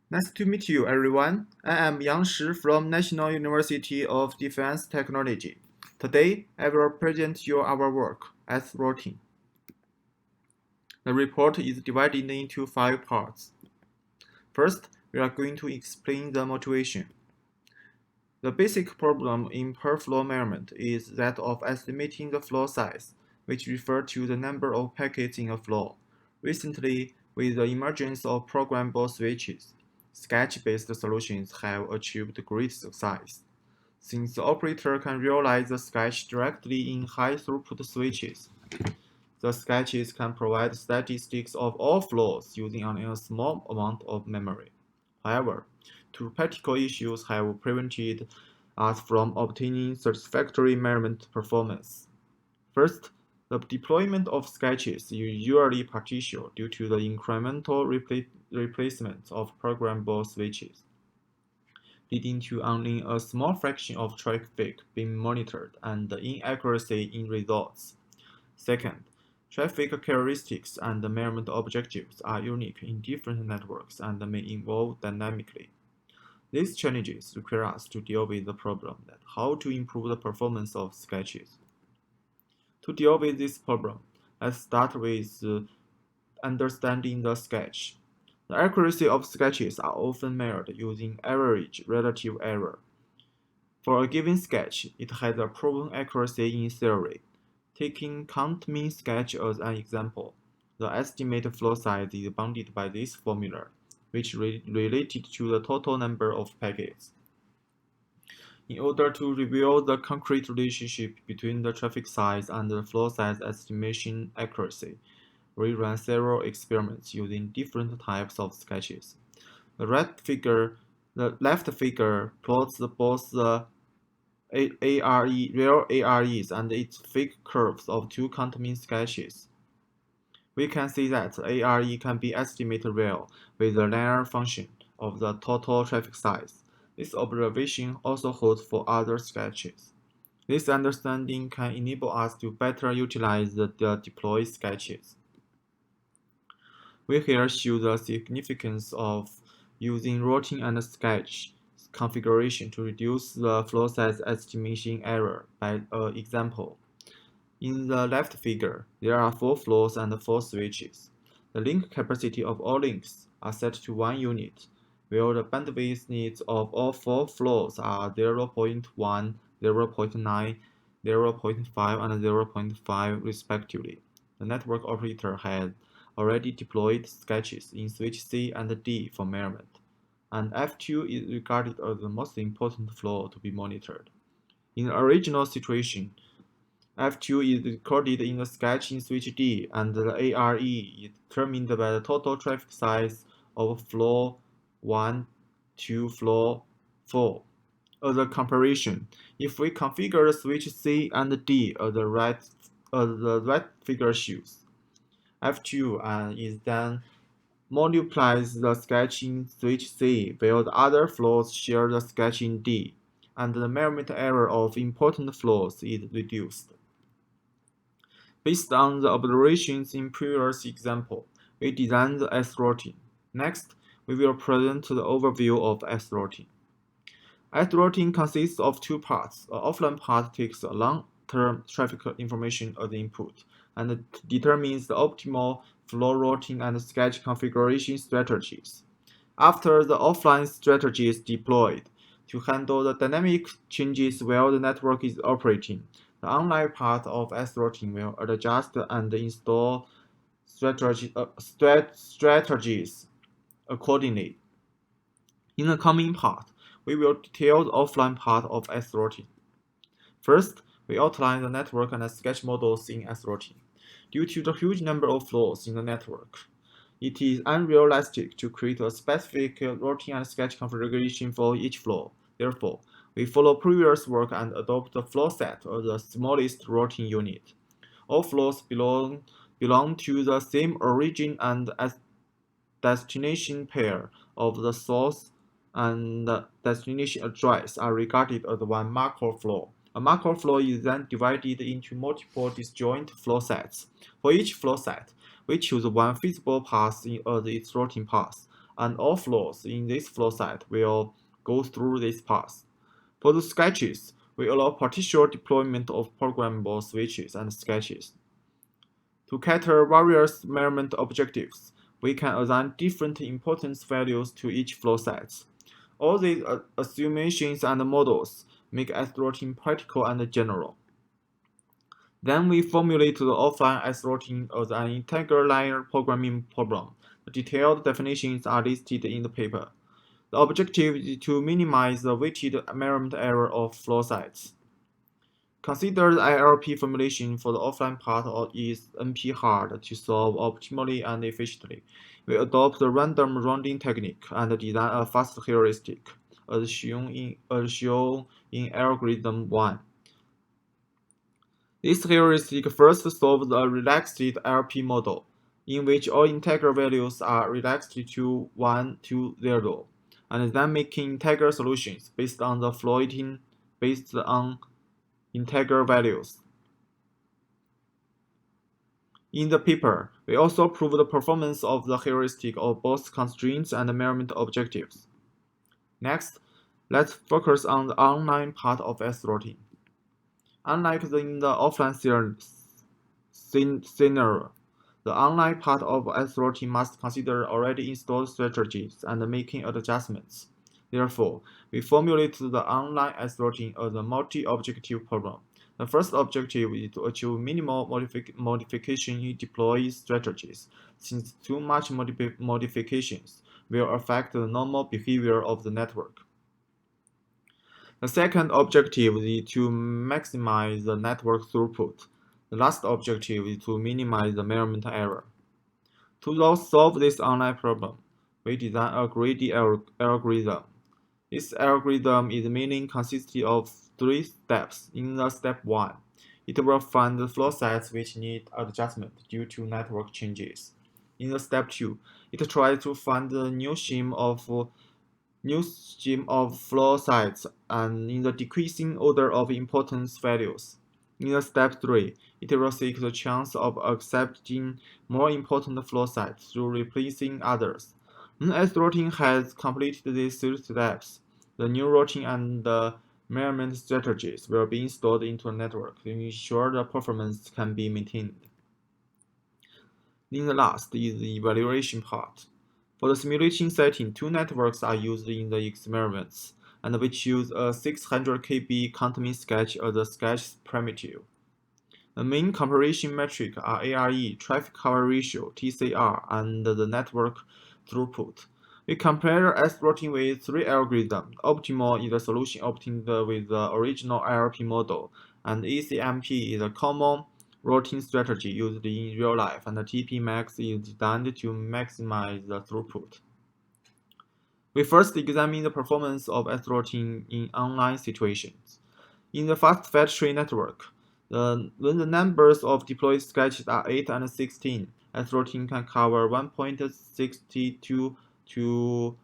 Nice to meet you, everyone. I am Yang Shi from National University of Defense Technology. Today, I will present you our work as routing. The report is divided into 5 parts. First, we are going to explain the motivation. The basic problem in per-flow measurement is that of estimating the flow size, which refers to the number of packets in a flow. Recently, with the emergence of programmable switches, sketch-based solutions have achieved great success. Since the operator can realize the sketch directly in high-throughput switches, the sketches can provide statistics of all flows using only a small amount of memory. However, two practical issues have prevented us from obtaining satisfactory measurement performance. First, the deployment of sketches is usually partial due to the incremental replacement of programmable switches, leading to only a small fraction of traffic being monitored and inaccuracy in results. Second, traffic characteristics and measurement objectives are unique in different networks and may evolve dynamically. These challenges require us to deal with the problem that how to improve the performance of sketches. To deal with this problem, let's start with understanding the sketch. The accuracy of sketches are often measured using average relative error. For a given sketch, it has a proven accuracy in theory. Taking count mean sketch as an example, the estimated flow size is bounded by this formula, which related to the total number of packets. In order to reveal the concrete relationship between the traffic size and the flow size estimation accuracy, we ran several experiments using different types of sketches. The left figure plots both the real AREs and its fake curves of two count-mean sketches. We can see that ARE can be estimated well with the linear function of the total traffic size. This observation also holds for other sketches. This understanding can enable us to better utilize the deployed sketches. We here show the significance of using routing and sketch configuration to reduce the flow size estimation error by example. In the left figure, there are 4 flows and 4 switches. The link capacity of all links are set to 1 unit, while the bandwidth needs of all 4 flows are 0.1, 0.9, 0.5, and 0.5 respectively. The network operator has already deployed sketches in switch C and D for measurement, and F2 is regarded as the most important flow to be monitored. In the original situation, F2 is recorded in the sketch in switch D, and the ARE is determined by the total traffic size of flow 1 to flow 4. As a comparison, if we configure the switch C and D as the right figure shows, F2 is then multiplies the sketch in switch C, while the other flows share the sketch in D, and the measurement error of important flows is reduced. Based on the observations in previous example, we designed the sRouting. Next, we will present the overview of sRouting. sRouting consists of 2 parts. An offline part takes a long-term traffic information as input and determines the optimal flow routing and sketch configuration strategies. After the offline strategy is deployed to handle the dynamic changes while the network is operating, the online part of sRouting will adjust and install strategies accordingly. In the coming part, we will detail the offline part of sRouting. First, we outline the network and sketch models in sRouting. Due to the huge number of flows in the network, it is unrealistic to create a specific routing and sketch configuration for each flow. Therefore, we follow previous work and adopt the flow set as the smallest routing unit. All flows belong to the same origin and destination pair of the source and destination address are regarded as one macro flow. A macro flow is then divided into multiple disjoint flow sets. For each flow set, we choose one feasible path as its routing path, and all flows in this flow set will go through this path. For the sketches, we allow partial deployment of programmable switches and sketches. To cater various measurement objectives, we can assign different importance values to each flow set. All these assumptions and models make sRouting practical and general. Then we formulate the offline sRouting as an integer layer programming problem. The detailed definitions are listed in the paper. The objective is to minimize the weighted measurement error of flow sets. Consider the ILP formulation for the offline part is NP-hard to solve optimally and efficiently. We adopt the random rounding technique and design a fast heuristic, as shown in algorithm 1. This heuristic first solves a relaxed LP model, in which all integer values are relaxed to 1 to 0, and then making integer solutions based on the floating based on integer values. In the paper, we also prove the performance of the heuristic of both constraints and measurement objectives. Next, let's focus on the online part of sRouting. Unlike in the offline scenario, the online part of sRouting must consider already installed strategies and making adjustments. Therefore, we formulate the online sRouting as a multi-objective problem. The first objective is to achieve minimal modification in deployed strategies, since too much modifications will affect the normal behavior of the network. The second objective is to maximize the network throughput. The last objective is to minimize the measurement error. To solve this online problem, we design a greedy algorithm. This algorithm is mainly consisting of 3 steps. In the step 1, it will find the flow sets which need adjustment due to network changes. In the step 2, it tries to find the new scheme of flow sets and in the decreasing order of importance values. In the step 3, it will seek the chance of accepting more important flow sets through replacing others. When sRouting has completed these 3 steps, the new routing and the measurement strategies will be installed into the network to ensure the performance can be maintained. Then the last is the evaluation part. For the simulation setting, 2 networks are used in the experiments, and we choose a 600 KB countermean sketch as the sketch primitive. The main comparison metrics are ARE, traffic cover ratio, TCR, and the network throughput. We compare sRouting with 3 algorithms. Optimal is the solution obtained with the original ILP model, and ECMP is a common routing strategy used in real life, and the TP-max is designed to maximize the throughput. We first examine the performance of sRouting in online situations. In the fast fetch tree network, when the numbers of deployed sketches are 8 and 16, sRouting can cover 1.62 to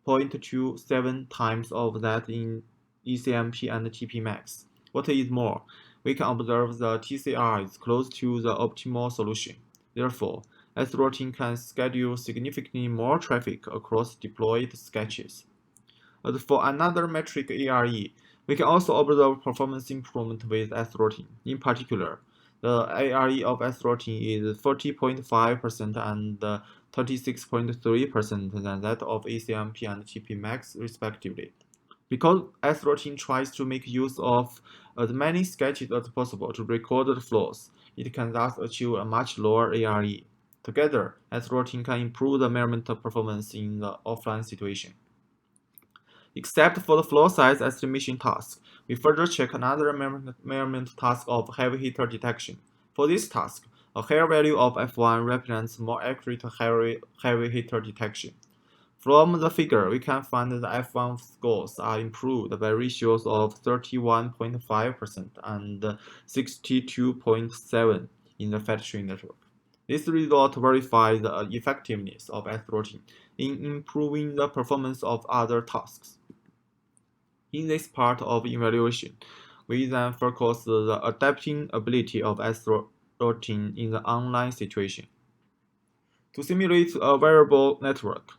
2.27 times of that in ECMP and TP-max. What is more, we can observe the TCR is close to the optimal solution. Therefore, sRouting can schedule significantly more traffic across deployed sketches. As for another metric, ARE, we can also observe performance improvement with sRouting. In particular, the ARE of sRouting is 40.5% and 36.3% than that of ECMP and TP-max respectively. Because sRouting tries to make use of as many sketches as possible to record the flows, it can thus achieve a much lower ARE. Together, sRouting can improve the measurement performance in the offline situation. Except for the flow size estimation task, we further check another measurement task of heavy hitter detection. For this task, a higher value of F1 represents more accurate heavy hitter detection. From the figure, we can find that the F1 scores are improved by ratios of 31.5% and 62.7% in the fat tree network. This result verifies the effectiveness of sRouting in improving the performance of other tasks. In this part of evaluation, we then focus the adapting ability of sRouting in the online situation. To simulate a variable network,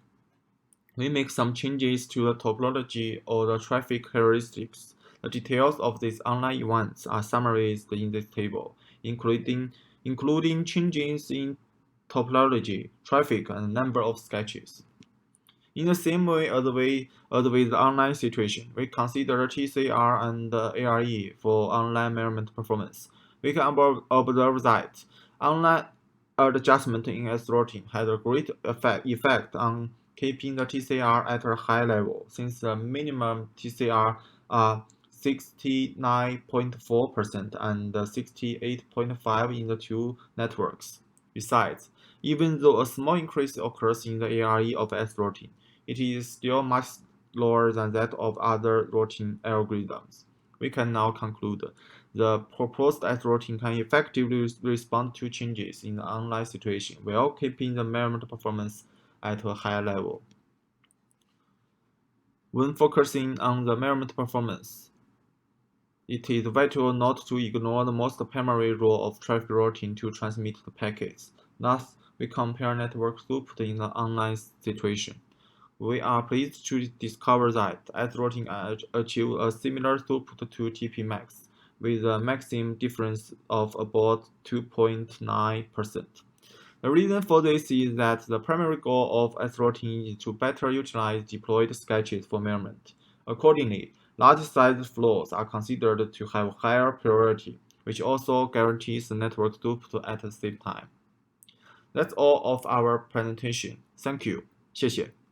we make some changes to the topology or the traffic characteristics. The details of these online events are summarized in this table, including changes in topology, traffic, and number of sketches. In the same way as with the online situation, we consider TCR and ARE for online measurement performance. We can observe that online adjustment in sRouting has a great effect on keeping the TCR at a high level, since the minimum TCR are 69.4% and 68.5% in the two networks. Besides, even though a small increase occurs in the ARE of sRouting, it is still much lower than that of other routing algorithms. We can now conclude the proposed sRouting can effectively respond to changes in the online situation while keeping the measurement performance at a high level. When focusing on the measurement performance, it is vital not to ignore the most primary role of traffic routing to transmit the packets. Thus, we compare network throughput in the online situation. We are pleased to discover that sRouting achieves a similar throughput to TP-Max, with a maximum difference of about 2.9%. The reason for this is that the primary goal of sRouting is to better utilize deployed sketches for measurement. Accordingly, large-sized flows are considered to have higher priority, which also guarantees the network throughput at the same time. That's all of our presentation. Thank you. 谢谢。